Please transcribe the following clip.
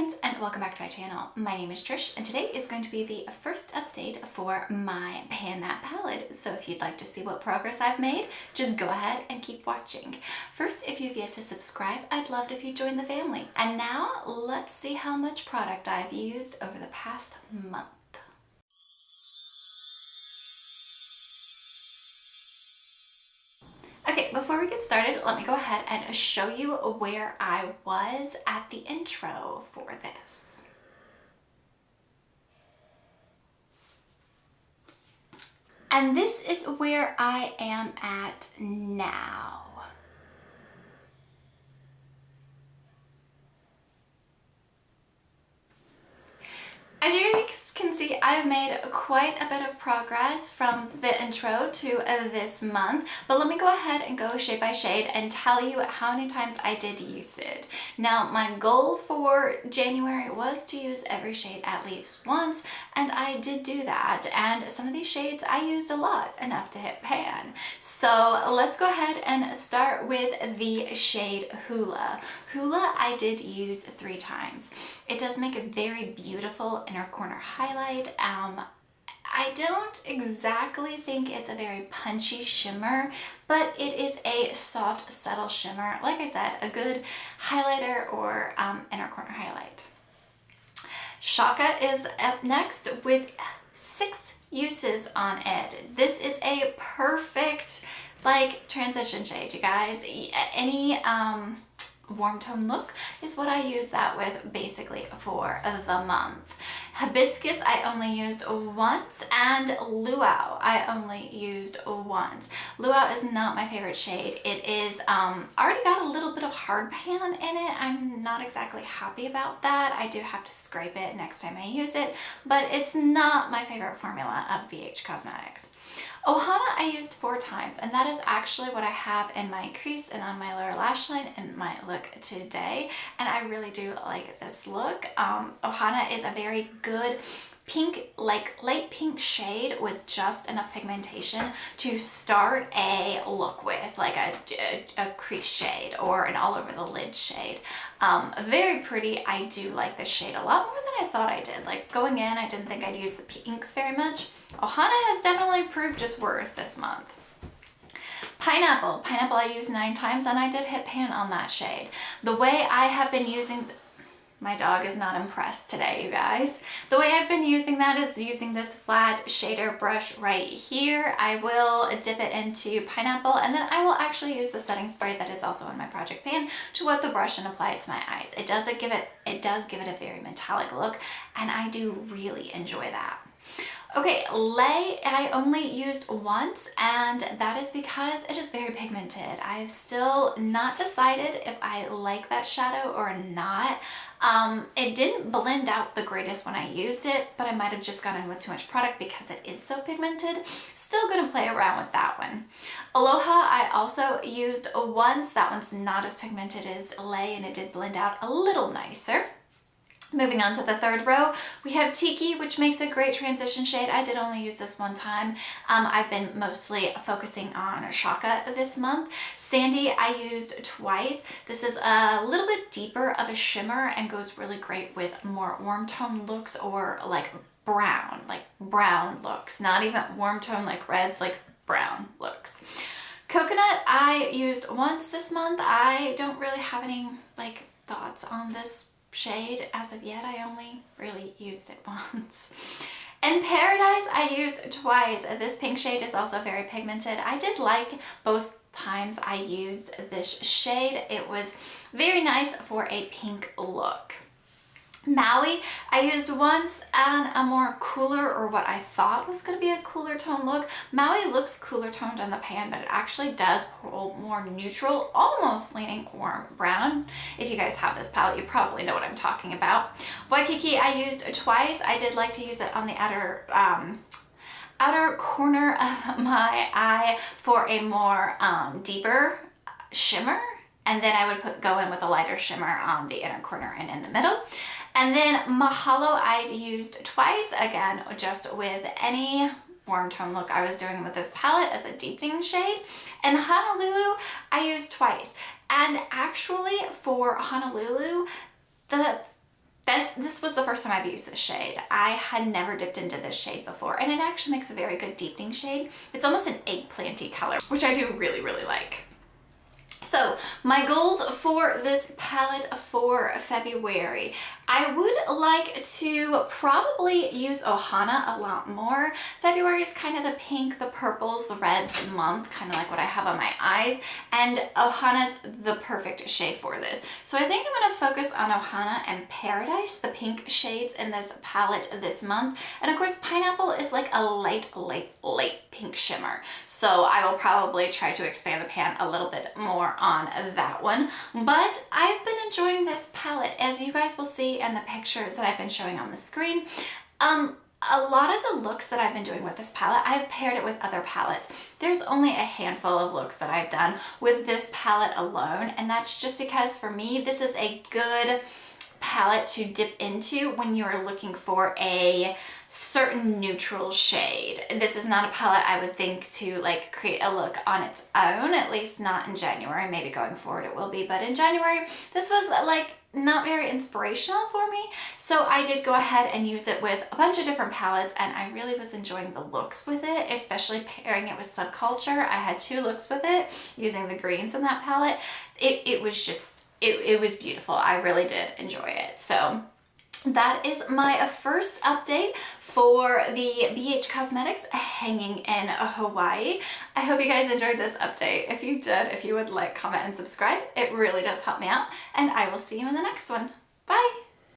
friends, and welcome back to my channel. My name is Trish, and today is going to be the first update for my Pan That palette. So if you'd like to see what progress I've made, just go ahead and keep watching. First, if you've yet to subscribe, I'd love it if you join the family. And now let's see how much product I've used over the past month. Okay, before we get started, let me go ahead and show you where I was at the intro for this. And this is where I am at now. As you can see, I've made quite a bit of progress from the intro to this month, but let me go ahead and go shade by shade and tell you how many times I did use it. Now, my goal for January was to use every shade at least once, and I did do that, and some of these shades I used a lot, enough to hit pan. So let's go ahead and start with the shade Hula. Hula I did use 3 times. It does make a very beautiful inner corner highlight. I don't exactly think it's a very punchy shimmer, but it is a soft, subtle shimmer. Like I said, a good highlighter or inner corner highlight. Shaka is up next with 6 uses on it. This is a perfect transition shade, you guys. Any warm tone look is what I use that with basically for the month. Hibiscus I only used once, and Luau I only used once. Luau is not my favorite shade. It is already got a little bit of hard pan in it. I'm not exactly happy about that. I do have to scrape it next time I use it, but it's not my favorite formula of BH Cosmetics. Ohana I used 4 times, and that is actually what I have in my crease and on my lower lash line in my look today, and I really do like this look. Ohana is a very good pink, light pink shade with just enough pigmentation to start a look with, like a crease shade or an all over the lid shade. Very pretty. I do like this shade a lot more than I thought I did. Like going in, I didn't think I'd use the pinks very much. Ohana has definitely proved its worth this month. Pineapple I used 9 times, and I did hit pan on that shade. The way I have been using, my dog is not impressed today, you guys. The way I've been using that is using this flat shader brush right here. I will dip it into Pineapple, and then I will actually use the setting spray that is also in my project pan to wet the brush and apply it to my eyes. It does give it a very metallic look, and I do really enjoy that. Okay, Lay I only used once, and that is because it is very pigmented. I've still not decided if I like that shadow or not. It didn't blend out the greatest when I used it, but I might have just gone in with too much product because it is so pigmented. Still gonna play around with that one. Aloha I also used once. That one's not as pigmented as Lay, and it did blend out a little nicer. Moving on to the 3rd row, we have Tiki, which makes a great transition shade. I did only use this 1 time. I've been mostly focusing on Shaka this month. Sandy I used twice. This is a little bit deeper of a shimmer and goes really great with more warm tone looks or brown looks. Not even warm tone like reds, like brown looks. Coconut I used once this month. I don't really have any thoughts on this shade as of yet. I only really used it once. And Paradise I used twice. This pink shade is also very pigmented. I did like both times I used this shade. It was very nice for a pink look. Maui I used once on a more cooler, or what I thought was going to be a cooler tone look. Maui looks cooler toned on the pan, but it actually does pull more neutral, almost leaning warm brown. If you guys have this palette, you probably know what I'm talking about. Waikiki I used twice. I did like to use it on the outer corner of my eye for a more deeper shimmer, and then I would go in with a lighter shimmer on the inner corner and in the middle. And then Mahalo I used twice, again, just with any warm tone look I was doing with this palette as a deepening shade. And Honolulu I used twice. And actually for Honolulu, the this was the first time I've used this shade. I had never dipped into this shade before, and it actually makes a very good deepening shade. It's almost an eggplanty color, which I do really, really like. So my goals for this palette for February, I would like to probably use Ohana a lot more. February is kind of the pink, the purples, the reds month, kind of like what I have on my eyes, and Ohana's the perfect shade for this. So I think I'm going to focus on Ohana and Paradise, the pink shades in this palette this month. And of course, Pineapple is like a light pink shimmer. So I will probably try to expand the pan a little bit more on that one. But I've been enjoying this palette, as you guys will see in the pictures that I've been showing on the screen. A lot of the looks that I've been doing with this palette, I've paired it with other palettes. There's only a handful of looks that I've done with this palette alone, and that's just because for me, this is a good palette to dip into when you're looking for a certain neutral shade. This is not a palette I would think to like create a look on its own, at least not in January. Maybe going forward it will be, but in January, this was like not very inspirational for me. So I did go ahead and use it with a bunch of different palettes, and I really was enjoying the looks with it, especially pairing it with Subculture. I had 2 looks with it using the greens in that palette. It was just, it was beautiful. I really did enjoy it. So that is my first update for the BH Cosmetics hanging in Hawaii. I hope you guys enjoyed this update. If you did, if you would like, comment, and subscribe, it really does help me out. And I will see you in the next one. Bye!